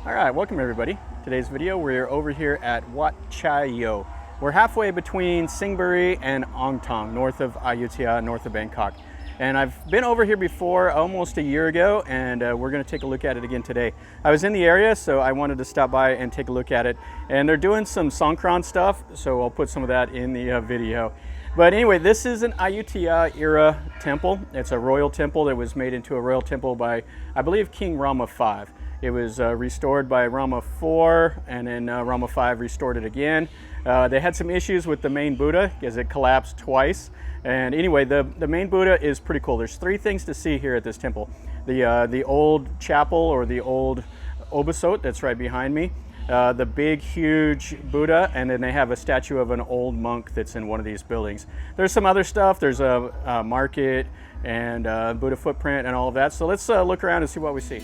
All right, welcome everybody. Today's video, we're over here at Wat Chaiyo. We're halfway between Singburi and Thong, north of Ayutthaya, north of Bangkok. And I've been over here before almost a year ago, and we're going to take a look at it again today. I was in the area, so I wanted to stop by and take a look at it. And they're doing some Songkran stuff, so I'll put some of that in the video. But anyway, this is an Ayutthaya era temple. It's a royal temple that was made into a royal temple by, I believe, King Rama V. It was restored by Rama IV, and then Rama V restored it again. They had some issues with the main Buddha because it collapsed twice. And anyway, the main Buddha is pretty cool. There's three things to see here at this temple. The old chapel, or the old obosot that's right behind me. The big, huge Buddha, and then they have a statue of an old monk that's in one of these buildings. There's some other stuff. There's a market and Buddha footprint and all of that. So let's look around and see what we see.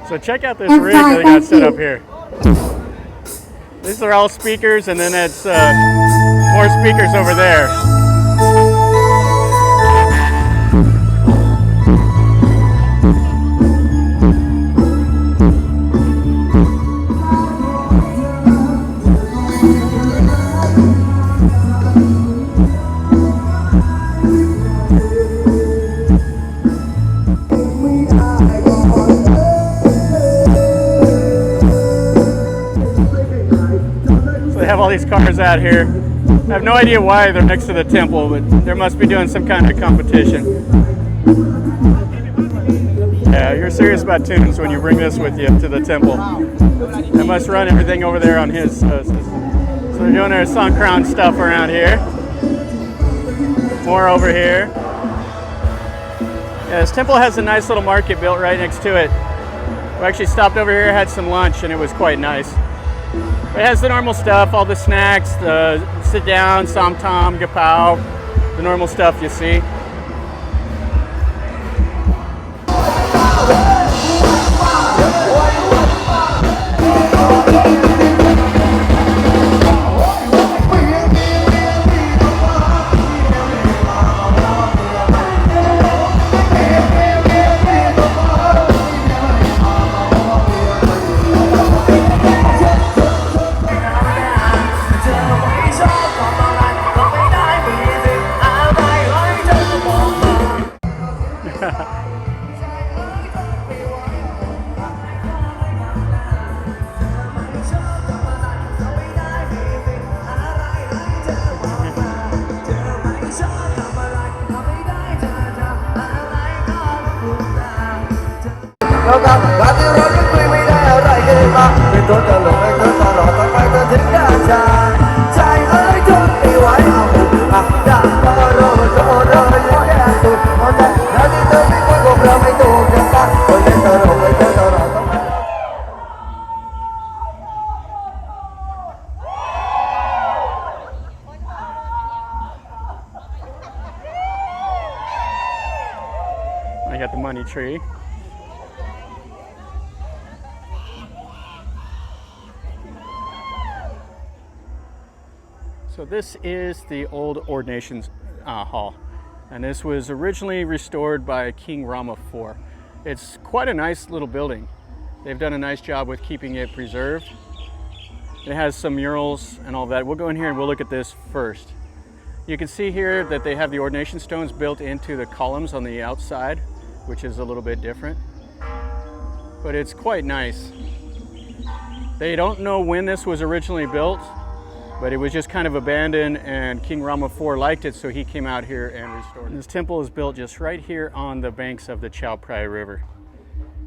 So check out this rig that they got set up here. These are all speakers, and then it's more speakers over there. All these cars out here. I have no idea why they're next to the temple, but there must be doing some kind of competition. Yeah, you're serious about tunes when you bring this with you to the temple. They must run everything over there on his system. So they're doing their Songkran stuff around here. More over here. Yeah, this temple has a nice little market built right next to it. We actually stopped over here, had some lunch, and it was quite nice. It has the normal stuff, all the snacks, the sit down, som tam, gapao, the normal stuff you see. I got the money tree. So this is the old ordination hall, and this was originally restored by King Rama IV. It's quite a nice little building. They've done a nice job with keeping it preserved. It has some murals and all that. We'll go in here and we'll look at this first. You can see here that they have the ordination stones built into the columns on the outside, which is a little bit different, but it's quite nice. They don't know when this was originally built, but it was just kind of abandoned, and King Rama IV liked it, so he came out here and restored it. This temple is built just right here on the banks of the Chao Phraya River.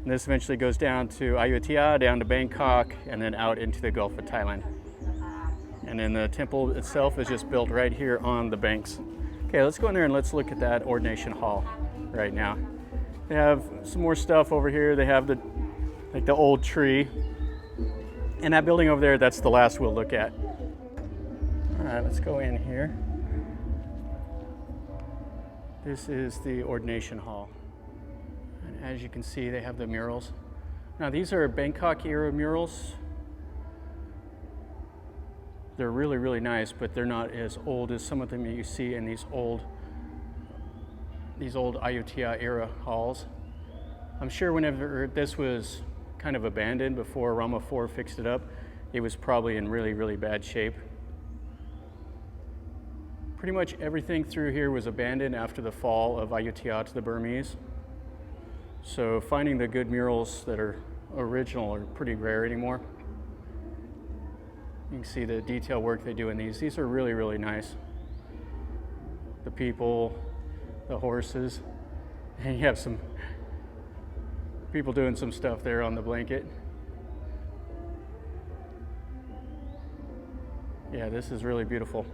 And this eventually goes down to Ayutthaya, down to Bangkok, and then out into the Gulf of Thailand. And then the temple itself is just built right here on the banks. Okay, let's go in there and let's look at that ordination hall right now. They have some more stuff over here. They have the old tree. And that building over there, that's the last we'll look at. All right, let's go in here. This is the ordination hall. And as you can see, they have the murals. Now these are Bangkok era murals. They're really, really nice, but they're not as old as some of them you see in these old Ayutthaya era halls. I'm sure whenever this was kind of abandoned before Rama IV fixed it up, it was probably in really, really bad shape. Pretty much everything through here was abandoned after the fall of Ayutthaya to the Burmese. So finding the good murals that are original are pretty rare anymore. You can see the detail work they do in these. These are really, really nice. The people, the horses, and you have some people doing some stuff there on the blanket. Yeah, this is really beautiful.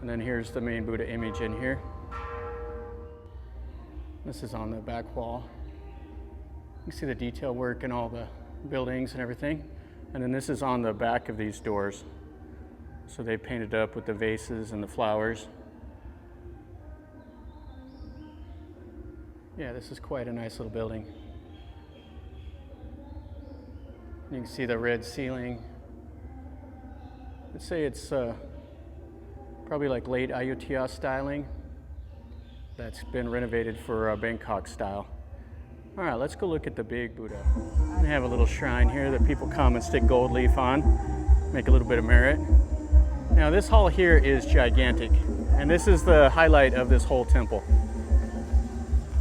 And then here's the main Buddha image in here. This is on the back wall. You can see the detail work in all the buildings and everything. And then this is on the back of these doors. So they painted up with the vases and the flowers. Yeah, this is quite a nice little building. You can see the red ceiling. I'd say it's probably like late Ayutthaya styling that's been renovated for Bangkok style. All right, let's go look at the big Buddha. They have a little shrine here that people come and stick gold leaf on, make a little bit of merit. Now this hall here is gigantic, and this is the highlight of this whole temple.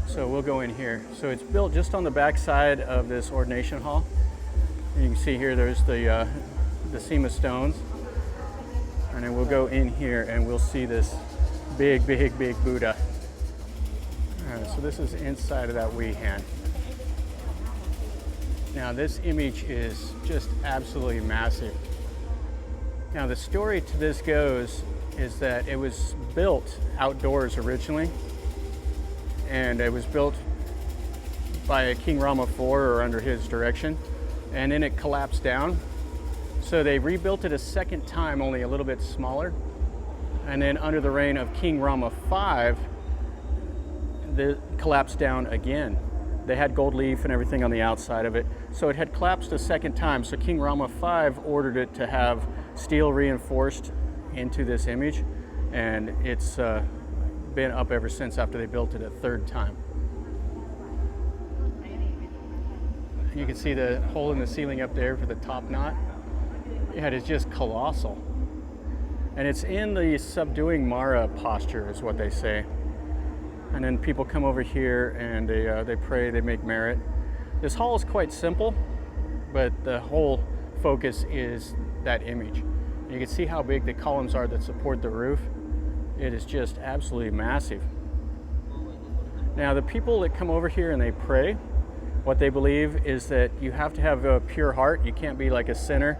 So we'll go in here. So it's built just on the back side of this ordination hall. And you can see here there's the Sema stones. And then we'll go in here and we'll see this big, big, big Buddha. All right, so this is inside of that Wee hand. Now this image is just absolutely massive. Now the story to this goes is that it was built outdoors originally, and it was built by King Rama IV or under his direction, and then it collapsed down. So they rebuilt it a second time, only a little bit smaller, and then under the reign of King Rama V, it collapsed down again. They had gold leaf and everything on the outside of it, so it had collapsed a second time. So King Rama V ordered it to have steel reinforced into this image, and it's been up ever since after they built it a third time. You can see the hole in the ceiling up there for the top knot. Yeah, it is just colossal. And it's in the subduing Mara posture is what they say. And then people come over here and they pray, they make merit. This hall is quite simple, but the whole focus is that image. You can see how big the columns are that support the roof. It is just absolutely massive. Now the people that come over here and they pray, what they believe is that you have to have a pure heart. You can't be like a sinner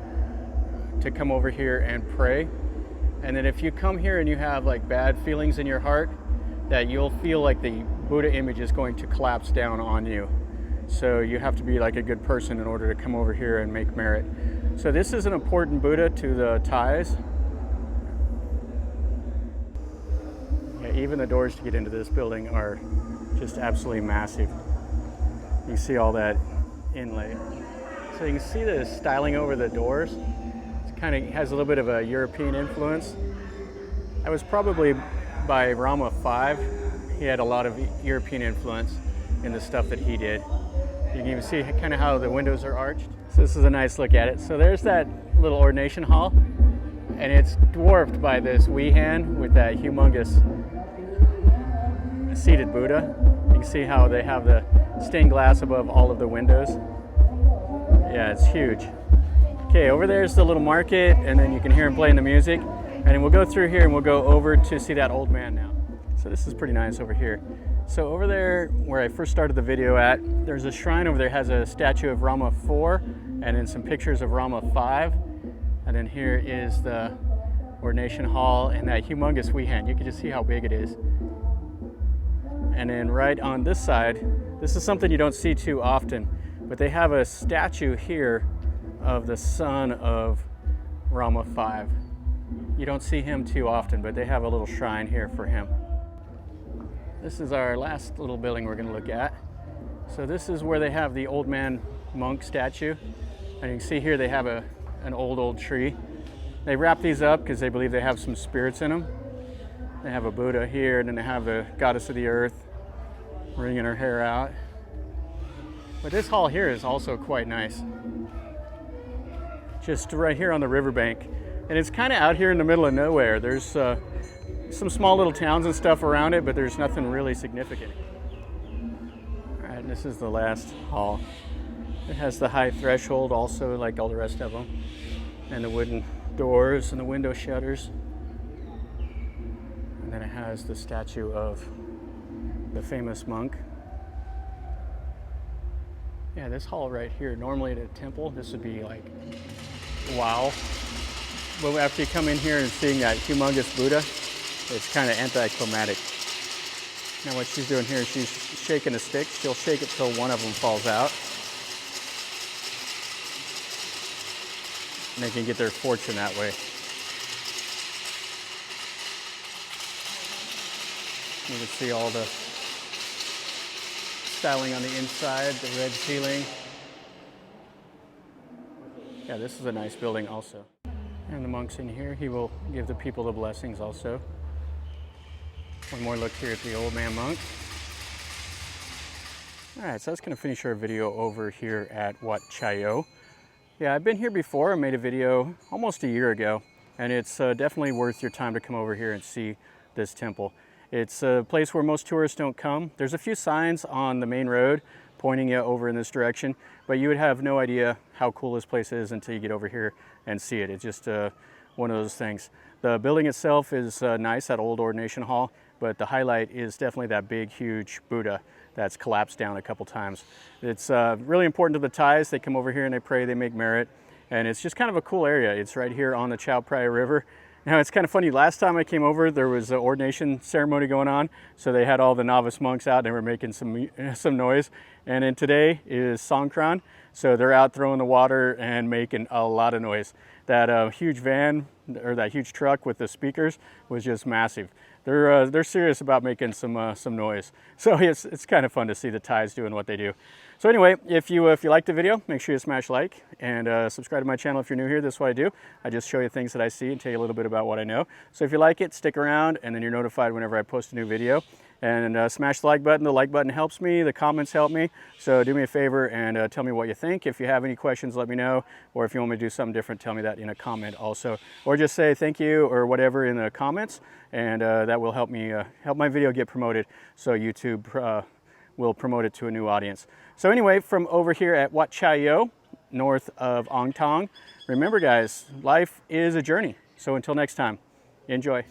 to come over here and pray. And then if you come here and you have like bad feelings in your heart, that you'll feel like the Buddha image is going to collapse down on you. So you have to be like a good person in order to come over here and make merit. So this is an important Buddha to the Thais. Yeah, even the doors to get into this building are just absolutely massive. You can see all that inlay. So you can see the styling over the doors. It kind of has a little bit of a European influence. That was probably by Rama V. He had a lot of European influence in the stuff that he did. You can even see kind of how the windows are arched. So this is a nice look at it. So there's that little ordination hall, and it's dwarfed by this Wee hand with that humongous seated Buddha. You can see how they have the stained glass above all of the windows. Yeah, it's huge. Okay, over there's the little market, and then you can hear him playing the music. And then we'll go through here and we'll go over to see that old man now. So this is pretty nice over here. So over there where I first started the video at, there's a shrine over there, has a statue of Rama IV and then some pictures of Rama V. And then here is the ordination hall and that humongous Wee hand. You can just see how big it is. And then right on this side, this is something you don't see too often, but they have a statue here of the son of Rama V. You don't see him too often, but they have a little shrine here for him. This is our last little building we're going to look at. So this is where they have the old man monk statue. And you can see here they have an old tree. They wrap these up because they believe they have some spirits in them. They have a Buddha here, and then they have the goddess of the earth wringing her hair out. But this hall here is also quite nice. Just right here on the riverbank. And it's kind of out here in the middle of nowhere. There's some small little towns and stuff around it, but there's nothing really significant. All right, and this is the last hall. It has the high threshold also, like all the rest of them. And the wooden doors and the window shutters. And then it has the statue of the famous monk. Yeah, this hall right here, normally at a temple, this would be like, wow. But after you come in here and seeing that humongous Buddha, it's kind of anticlimactic. Now what she's doing here, she's shaking a stick. She'll shake it till one of them falls out. And they can get their fortune that way. You can see all the styling on the inside, the red ceiling. Yeah, this is a nice building also. And the monk's in here. He will give the people the blessings also. One more look here at the old man monk. All right, so that's going to finish our video over here at Wat Chaiyo. Yeah, I've been here before. I made a video almost a year ago, and it's definitely worth your time to come over here and see this temple. It's a place where most tourists don't come. There's a few signs on the main road pointing you over in this direction, but you would have no idea how cool this place is until you get over here and see it. It's just one of those things. The building itself is nice, that old ordination hall, but the highlight is definitely that big, huge Buddha that's collapsed down a couple times. It's really important to the Thais. They come over here and they pray, they make merit, and it's just kind of a cool area. It's right here on the Chao Phraya River. Now, it's kind of funny, last time I came over, there was an ordination ceremony going on, so they had all the novice monks out and they were making some noise. And then today is Songkran, so they're out throwing the water and making a lot of noise. That huge van, or that huge truck with the speakers was just massive. They're serious about making some noise. So it's kind of fun to see the Thais doing what they do. So anyway, if you like the video, make sure you smash like and subscribe to my channel if you're new here. This is what I do. I just show you things that I see and tell you a little bit about what I know. So if you like it, stick around, and then you're notified whenever I post a new video. And smash the like button. The like button helps me. The comments help me. So do me a favor and tell me what you think. If you have any questions, let me know. Or if you want me to do something different, tell me that in a comment also. Or just say thank you or whatever in the comments, and that will help me help my video get promoted, so YouTube will promote it to a new audience. So anyway, from over here at Wat Chaiyo, north of Thong, remember guys, life is a journey. So until next time, enjoy.